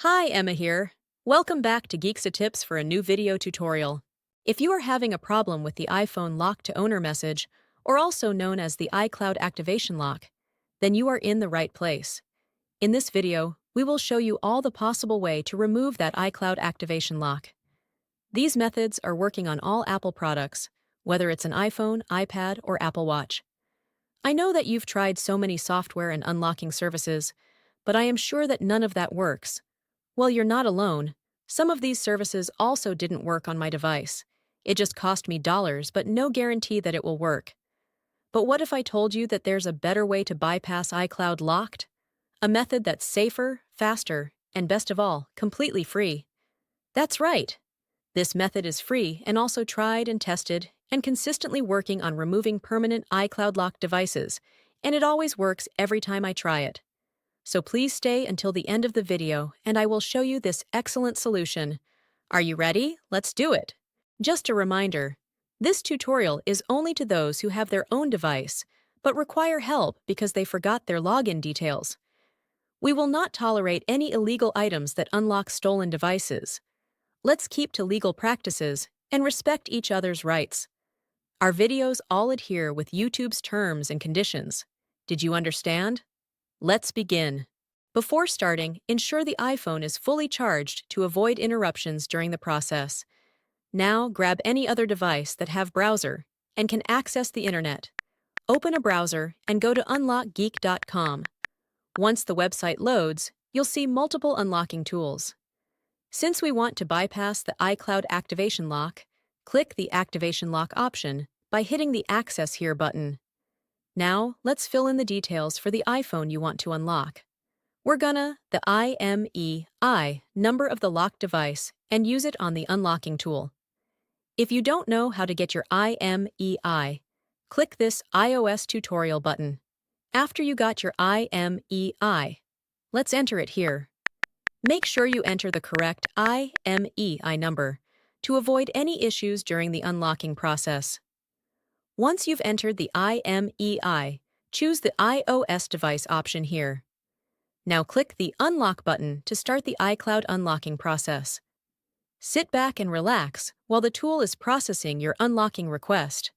Hi, Emma here. Welcome back to Geeks Tips for a new video tutorial. If you are having a problem with the iPhone lock to owner message, or also known as the iCloud activation lock, then you are in the right place. In this video, we will show you all the possible way to remove that iCloud activation lock. These methods are working on all Apple products, whether it's an iPhone, iPad, or Apple Watch. I know that you've tried so many software and unlocking services, but I am sure that none of that works. Well, you're not alone. Some of these services also didn't work on my device. It just cost me dollars, but no guarantee that it will work. But what if I told you that there's a better way to bypass iCloud locked? A method that's safer, faster, and best of all, completely free. That's right. This method is free and also tried and tested and consistently working on removing permanent iCloud locked devices, and it always works every time I try it. So please stay until the end of the video and I will show you this excellent solution. Are you ready? Let's do it! Just a reminder, this tutorial is only to those who have their own device, but require help because they forgot their login details. We will not tolerate any illegal items that unlock stolen devices. Let's keep to legal practices and respect each other's rights. Our videos all adhere with YouTube's terms and conditions. Did you understand? Let's begin. Before starting, ensure the iPhone is fully charged to avoid interruptions during the process. Now, grab any other device that have browser and can access the internet. Open a browser and go to unlockgeek.com. Once the website loads, you'll see multiple unlocking tools. Since we want to bypass the iCloud activation lock, click the Activation Lock option by hitting the Access Here button. Now, let's fill in the details for the iPhone you want to unlock. We're gonna the IMEI number of the locked device and use it on the unlocking tool. If you don't know how to get your IMEI, click this iOS tutorial button. After you got your IMEI, let's enter it here. Make sure you enter the correct IMEI number to avoid any issues during the unlocking process. Once you've entered the IMEI, choose the iOS device option here. Now click the Unlock button to start the iCloud unlocking process. Sit back and relax while the tool is processing your unlocking request.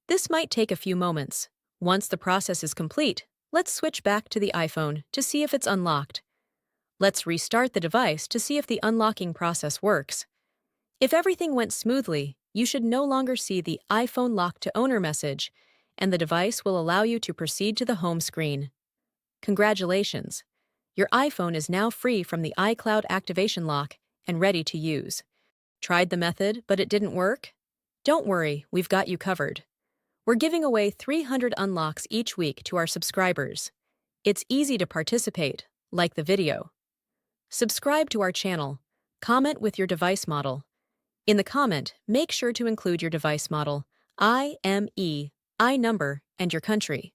This might take a few moments. Once the process is complete, let's switch back to the iPhone to see if it's unlocked. Let's restart the device to see if the unlocking process works. If everything went smoothly, you should no longer see the iPhone lock to owner message, and the device will allow you to proceed to the home screen. Congratulations! Your iPhone is now free from the iCloud activation lock and ready to use. Tried the method, but it didn't work? Don't worry, we've got you covered. We're giving away 300 unlocks each week to our subscribers. It's easy to participate, like the video. Subscribe to our channel. Comment with your device model. In the comment, make sure to include your device model, IMEI number, and your country.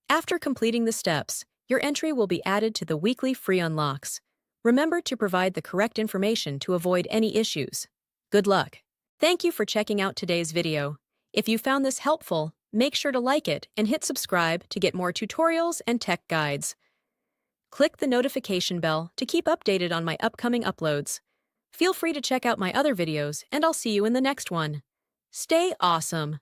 After completing the steps, your entry will be added to the weekly free unlocks. Remember to provide the correct information to avoid any issues. Good luck! Thank you for checking out today's video. If you found this helpful, make sure to like it and hit subscribe to get more tutorials and tech guides. Click the notification bell to keep updated on my upcoming uploads. Feel free to check out my other videos, and I'll see you in the next one. Stay awesome!